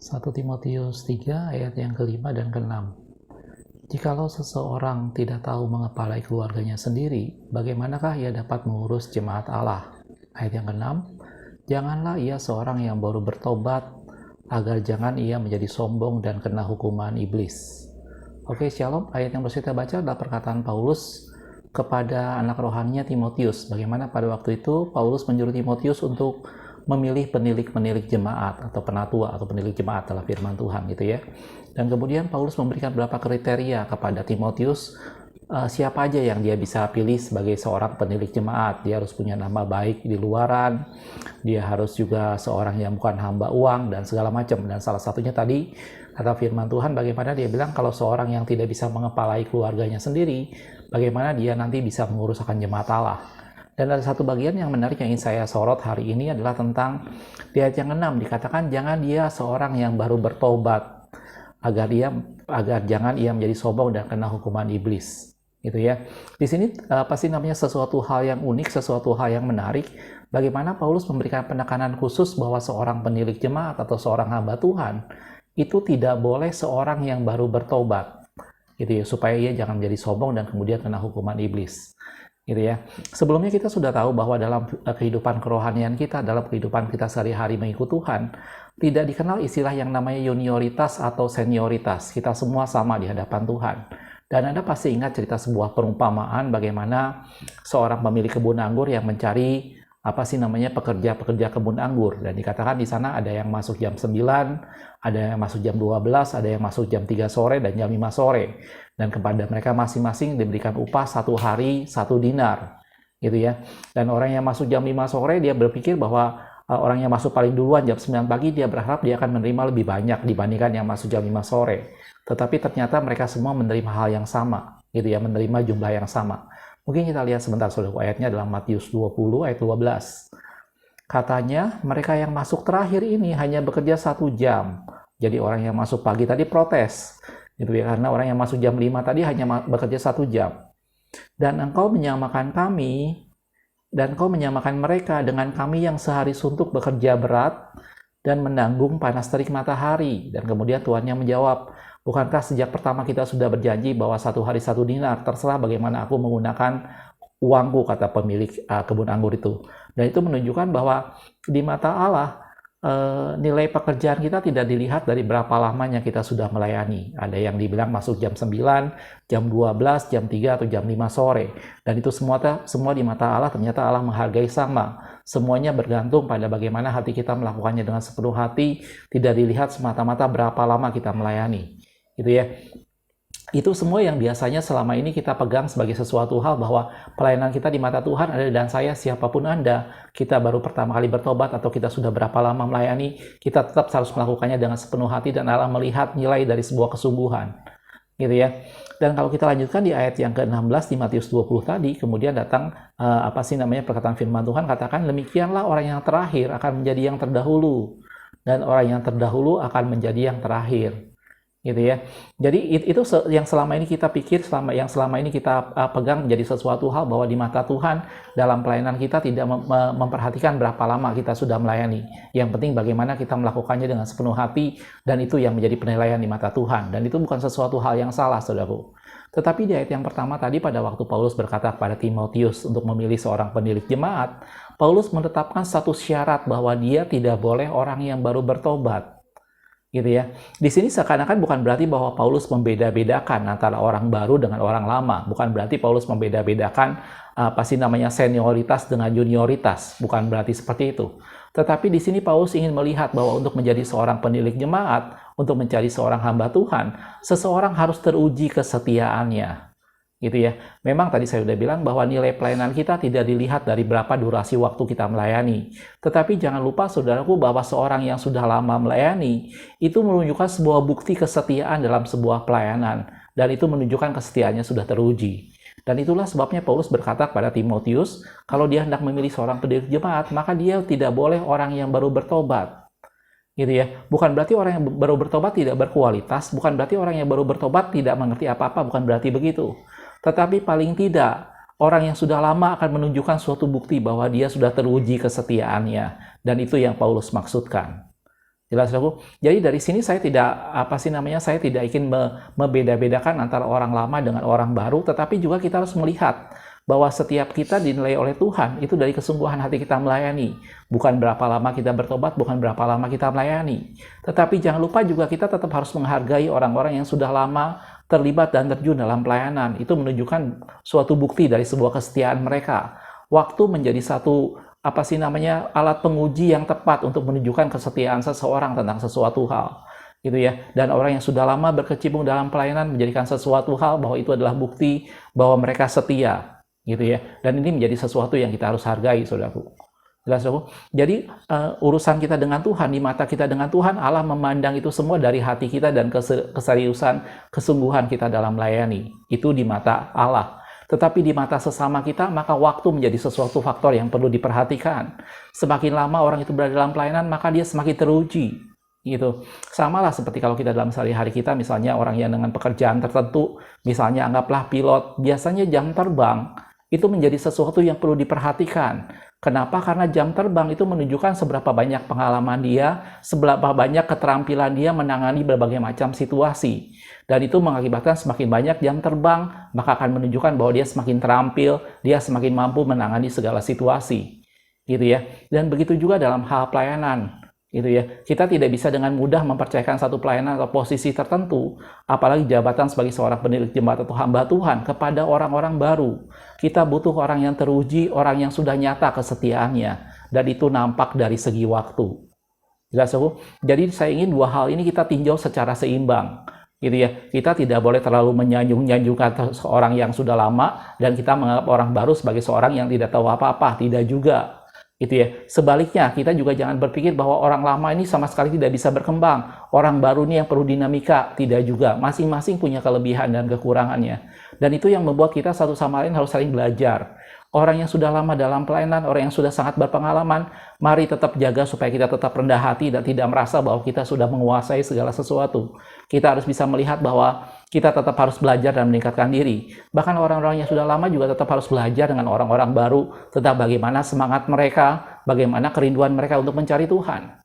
1 Timotius 3 ayat yang kelima dan keenam. Jikalau seseorang tidak tahu mengepalai keluarganya sendiri, bagaimanakah ia dapat mengurus jemaat Allah? Ayat yang keenam, janganlah ia seorang yang baru bertobat, agar jangan ia menjadi sombong dan kena hukuman iblis. Oke, shalom. Ayat yang baru kita baca adalah perkataan Paulus kepada anak rohaninya Timotius. Bagaimana pada waktu itu Paulus menyuruh Timotius untuk memilih penilik-penilik jemaat atau penatua atau penilik jemaat dalam firman Tuhan gitu ya. Dan kemudian Paulus memberikan beberapa kriteria kepada Timotius, siapa aja yang dia bisa pilih sebagai seorang penilik jemaat. Dia harus punya nama baik di luaran, dia harus juga seorang yang bukan hamba uang dan segala macam. Dan salah satunya tadi kata firman Tuhan, bagaimana dia bilang kalau seorang yang tidak bisa mengepalai keluarganya sendiri, bagaimana dia nanti bisa mengurus akan jemaat Allah. Dan ada satu bagian yang menarik yang ingin saya sorot hari ini adalah tentang di ayat yang 6 dikatakan jangan dia seorang yang baru bertobat agar jangan ia menjadi sombong dan kena hukuman iblis. Gitu ya. Di sini pasti namanya sesuatu hal yang unik, sesuatu hal yang menarik. Bagaimana Paulus memberikan penekanan khusus bahwa seorang penilik jemaat atau seorang hamba Tuhan itu tidak boleh seorang yang baru bertobat. Gitu ya, supaya ia jangan menjadi sombong dan kemudian kena hukuman iblis. Gitu ya. Sebelumnya kita sudah tahu bahwa dalam kehidupan kerohanian kita, dalam kehidupan kita sehari-hari mengikut Tuhan, tidak dikenal istilah yang namanya junioritas atau senioritas. Kita semua sama di hadapan Tuhan. Dan Anda pasti ingat cerita sebuah perumpamaan bagaimana seorang pemilik kebun anggur yang mencari pekerja-pekerja kebun anggur. Dan dikatakan di sana ada yang masuk jam 9, ada yang masuk jam 12, ada yang masuk jam 3 sore dan jam 5 sore. Dan kepada mereka masing-masing diberikan upah 1 hari 1 dinar. Gitu ya. Dan orang yang masuk jam 5 sore dia berpikir bahwa orang yang masuk paling duluan jam 9 pagi dia berharap dia akan menerima lebih banyak dibandingkan yang masuk jam 5 sore. Tetapi ternyata mereka semua menerima hal yang sama. Gitu ya, menerima jumlah yang sama. Mungkin kita lihat sebentar saudara, ayatnya dalam Matius 20 ayat 12. Katanya mereka yang masuk terakhir ini hanya bekerja 1 jam. Jadi orang yang masuk pagi tadi protes. Gitu ya, karena orang yang masuk jam 5 tadi hanya bekerja 1 jam. Dan engkau menyamakan kami, dan engkau menyamakan mereka dengan kami yang sehari suntuk bekerja berat dan menanggung panas terik matahari. Dan kemudian tuannya menjawab, bukankah sejak pertama kita sudah berjanji bahwa 1 hari 1 dinar, terserah bagaimana aku menggunakan uangku, kata pemilik kebun anggur itu. Dan itu menunjukkan bahwa di mata Allah, nilai pekerjaan kita tidak dilihat dari berapa lamanya kita sudah melayani. Ada yang dibilang masuk jam 9, jam 12, jam 3, atau jam 5 sore. Dan itu semua di mata Allah ternyata Allah menghargai sama. Semuanya bergantung pada bagaimana hati kita melakukannya dengan sepenuh hati, tidak dilihat semata-mata berapa lama kita melayani. Gitu ya. Itu semua yang biasanya selama ini kita pegang sebagai sesuatu hal bahwa pelayanan kita di mata Tuhan ada dan saya, siapapun Anda, kita baru pertama kali bertobat atau kita sudah berapa lama melayani, kita tetap harus melakukannya dengan sepenuh hati dan Allah melihat nilai dari sebuah kesungguhan. Gitu ya. Dan kalau kita lanjutkan di ayat yang ke-16 di Matius 20 tadi, kemudian datang perkataan firman Tuhan katakan, demikianlah orang yang terakhir akan menjadi yang terdahulu dan orang yang terdahulu akan menjadi yang terakhir. Gitu ya. Jadi itu yang selama ini kita pikir, yang selama ini kita pegang menjadi sesuatu hal bahwa di mata Tuhan dalam pelayanan kita tidak memperhatikan berapa lama kita sudah melayani. Yang penting bagaimana kita melakukannya dengan sepenuh hati, dan itu yang menjadi penilaian di mata Tuhan. Dan itu bukan sesuatu hal yang salah, saudaraku. Tetapi di ayat yang pertama tadi, pada waktu Paulus berkata kepada Timotius untuk memilih seorang penilik jemaat, Paulus menetapkan satu syarat bahwa dia tidak boleh orang yang baru bertobat. Gitu ya. Di sini seakan-akan bukan berarti bahwa Paulus membeda-bedakan antara orang baru dengan orang lama. Bukan berarti Paulus membeda-bedakan senioritas dengan junioritas. Bukan berarti seperti itu. Tetapi di sini Paulus ingin melihat bahwa untuk menjadi seorang penilik jemaat, untuk mencari seorang hamba Tuhan, seseorang harus teruji kesetiaannya. Gitu ya. Memang tadi saya sudah bilang bahwa nilai pelayanan kita tidak dilihat dari berapa durasi waktu kita melayani. Tetapi jangan lupa saudaraku bahwa seorang yang sudah lama melayani itu menunjukkan sebuah bukti kesetiaan dalam sebuah pelayanan. Dan itu menunjukkan kesetiaannya sudah teruji. Dan itulah sebabnya Paulus berkata kepada Timotius, kalau dia hendak memilih seorang pendiri jemaat, maka dia tidak boleh orang yang baru bertobat. Gitu ya. Bukan berarti orang yang baru bertobat tidak berkualitas, bukan berarti orang yang baru bertobat tidak mengerti apa-apa, bukan berarti begitu. Tetapi paling tidak, orang yang sudah lama akan menunjukkan suatu bukti bahwa dia sudah teruji kesetiaannya. Dan itu yang Paulus maksudkan. Jelas, saudaraku. Jadi dari sini saya tidak saya tidak ingin membeda-bedakan antara orang lama dengan orang baru, tetapi juga kita harus melihat bahwa setiap kita dinilai oleh Tuhan itu dari kesungguhan hati kita melayani. Bukan berapa lama kita bertobat, bukan berapa lama kita melayani. Tetapi jangan lupa juga kita tetap harus menghargai orang-orang yang sudah lama terlibat dan terjun dalam pelayanan. Itu menunjukkan suatu bukti dari sebuah kesetiaan mereka. Waktu menjadi satu alat penguji yang tepat untuk menunjukkan kesetiaan seseorang tentang sesuatu hal, gitu ya. Dan orang yang sudah lama berkecimpung dalam pelayanan menjadikan sesuatu hal bahwa itu adalah bukti bahwa mereka setia, gitu ya. Dan ini menjadi sesuatu yang kita harus hargai, saudaraku. Jelas, saudaraku. Jadi urusan kita dengan Tuhan, di mata kita dengan Tuhan, Allah memandang itu semua dari hati kita dan keseriusan, kesungguhan kita dalam melayani. Itu di mata Allah. Tetapi di mata sesama kita, maka waktu menjadi sesuatu faktor yang perlu diperhatikan. Semakin lama orang itu berada dalam pelayanan, maka dia semakin teruji. Gitu. Samalah seperti kalau kita dalam sehari-hari kita, misalnya orang yang dengan pekerjaan tertentu, misalnya anggaplah pilot, biasanya jam terbang, itu menjadi sesuatu yang perlu diperhatikan. Kenapa? Karena jam terbang itu menunjukkan seberapa banyak pengalaman dia, seberapa banyak keterampilan dia menangani berbagai macam situasi. Dan itu mengakibatkan semakin banyak jam terbang, maka akan menunjukkan bahwa dia semakin terampil, dia semakin mampu menangani segala situasi. Gitu ya. Dan begitu juga dalam hal pelayanan. Gitu ya. Kita tidak bisa dengan mudah mempercayakan satu pelayanan atau posisi tertentu, apalagi jabatan sebagai seorang pendiri jemaat atau hamba Tuhan, kepada orang-orang baru. Kita butuh orang yang teruji, orang yang sudah nyata kesetiaannya, dan itu nampak dari segi waktu. Jelas, saudaraku? Jadi saya ingin dua hal ini kita tinjau secara seimbang. Gitu ya. Kita tidak boleh terlalu menyanjung-nyanjungkan seorang yang sudah lama, dan kita menganggap orang baru sebagai seorang yang tidak tahu apa-apa. Tidak juga. Gitu ya. Sebaliknya, kita juga jangan berpikir bahwa orang lama ini sama sekali tidak bisa berkembang. Orang baru ini yang perlu dinamika. Tidak juga. Masing-masing punya kelebihan dan kekurangannya. Dan itu yang membuat kita satu sama lain harus saling belajar. Orang yang sudah lama dalam pelayanan, orang yang sudah sangat berpengalaman, mari tetap jaga supaya kita tetap rendah hati dan tidak merasa bahwa kita sudah menguasai segala sesuatu. Kita harus bisa melihat bahwa kita tetap harus belajar dan meningkatkan diri. Bahkan orang-orang yang sudah lama juga tetap harus belajar dengan orang-orang baru, tentang bagaimana semangat mereka, bagaimana kerinduan mereka untuk mencari Tuhan.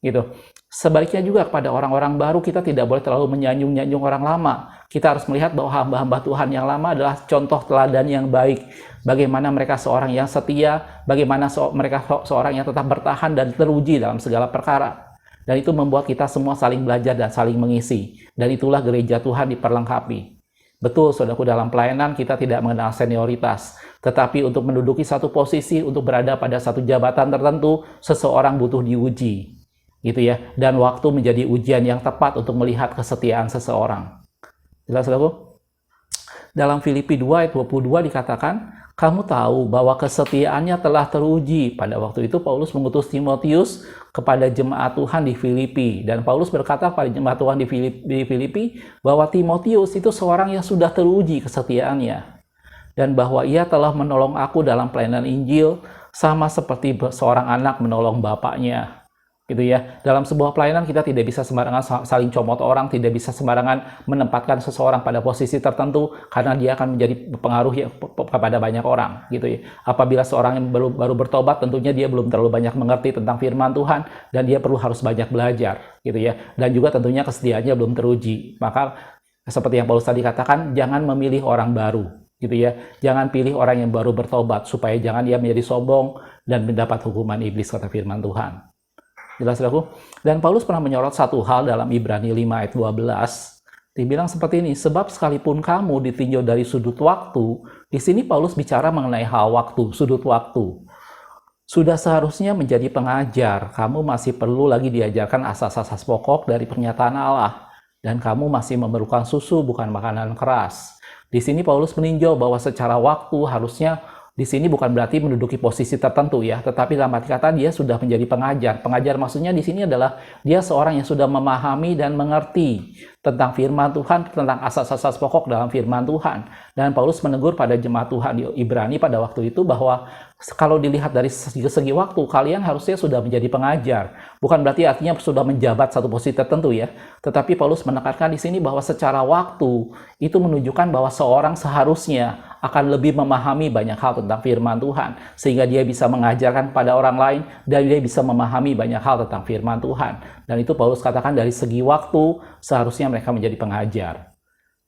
Gitu. Sebaliknya juga kepada orang-orang baru, kita tidak boleh terlalu menyanjung-nyanjung orang lama. Kita harus melihat bahwa hamba-hamba Tuhan yang lama adalah contoh teladan yang baik. Bagaimana mereka seorang yang setia, bagaimana mereka seorang yang tetap bertahan dan teruji dalam segala perkara. Dan itu membuat kita semua saling belajar dan saling mengisi. Dan itulah gereja Tuhan diperlengkapi. Betul, saudaraku, dalam pelayanan kita tidak mengenal senioritas. Tetapi untuk menduduki satu posisi, untuk berada pada satu jabatan tertentu, seseorang butuh diuji. Gitu ya. Dan waktu menjadi ujian yang tepat untuk melihat kesetiaan seseorang. Jelas, saudaraku? Dalam Filipi 2 ayat 22 dikatakan, kamu tahu bahwa kesetiaannya telah teruji. Pada waktu itu Paulus mengutus Timotius kepada jemaat Tuhan di Filipi. Dan Paulus berkata kepada jemaat Tuhan di Filipi bahwa Timotius itu seorang yang sudah teruji kesetiaannya. Dan bahwa ia telah menolong aku dalam pelayanan Injil sama seperti seorang anak menolong bapaknya. Gitu ya. Dalam sebuah pelayanan kita tidak bisa sembarangan saling comot orang, tidak bisa sembarangan menempatkan seseorang pada posisi tertentu karena dia akan menjadi pengaruh kepada banyak orang, gitu ya. Apabila seorang yang baru bertobat, tentunya dia belum terlalu banyak mengerti tentang firman Tuhan dan dia harus banyak belajar, gitu ya. Dan juga tentunya kesediaannya belum teruji. Maka seperti yang Paulus tadi katakan, jangan memilih orang baru, gitu ya. Jangan pilih orang yang baru bertobat supaya jangan dia menjadi sombong dan mendapat hukuman iblis, kata firman Tuhan. Jelas, saudaraku? Dan Paulus pernah menyorot satu hal dalam Ibrani 5 ayat 12. Dibilang seperti ini, sebab sekalipun kamu ditinjau dari sudut waktu, di sini Paulus bicara mengenai hal waktu, sudut waktu. Sudah seharusnya menjadi pengajar, kamu masih perlu lagi diajarkan asas-asas pokok dari pernyataan Allah. Dan kamu masih memerlukan susu, bukan makanan keras. Di sini Paulus meninjau bahwa secara waktu harusnya di sini bukan berarti menduduki posisi tertentu ya, tetapi dalam arti kata dia sudah menjadi pengajar. Pengajar maksudnya di sini adalah dia seorang yang sudah memahami dan mengerti tentang firman Tuhan, tentang asas-asas pokok dalam firman Tuhan. Dan Paulus menegur pada jemaat Tuhan di Ibrani pada waktu itu bahwa kalau dilihat dari segi waktu, kalian harusnya sudah menjadi pengajar. Bukan berarti artinya sudah menjabat satu posisi tertentu ya. Tetapi Paulus menekankan di sini bahwa secara waktu itu menunjukkan bahwa seorang seharusnya akan lebih memahami banyak hal tentang firman Tuhan. Sehingga dia bisa mengajarkan pada orang lain dan dia bisa memahami banyak hal tentang firman Tuhan. Dan itu Paulus katakan dari segi waktu seharusnya mereka menjadi pengajar.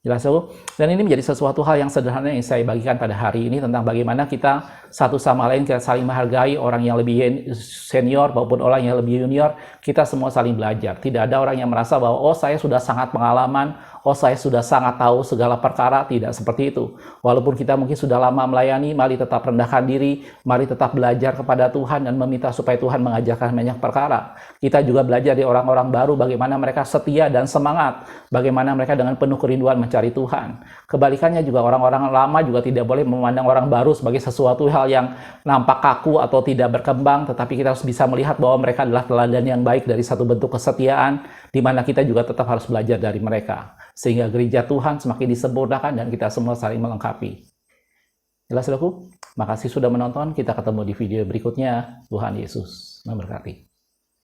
Jelas Bu? Dan ini menjadi sesuatu hal yang sederhana yang saya bagikan pada hari ini tentang bagaimana kita satu sama lain kita saling menghargai, orang yang lebih senior maupun orang yang lebih junior, kita semua saling belajar. Tidak ada orang yang merasa bahwa oh saya sudah sangat pengalaman, oh saya sudah sangat tahu segala perkara, tidak seperti itu. Walaupun kita mungkin sudah lama melayani, mari tetap rendahkan diri, mari tetap belajar kepada Tuhan dan meminta supaya Tuhan mengajarkan banyak perkara. Kita juga belajar dari orang-orang baru bagaimana mereka setia dan semangat, bagaimana mereka dengan penuh kerinduan mencari Tuhan. Kebalikannya juga orang-orang lama juga tidak boleh memandang orang baru sebagai sesuatu hal yang nampak kaku atau tidak berkembang, tetapi kita harus bisa melihat bahwa mereka adalah teladan yang baik dari satu bentuk kesetiaan, di mana kita juga tetap harus belajar dari mereka. Sehingga gereja Tuhan semakin disempurnakan dan kita semua saling melengkapi. Jelas saudaraku? Makasih sudah menonton, kita ketemu di video berikutnya. Tuhan Yesus memberkati.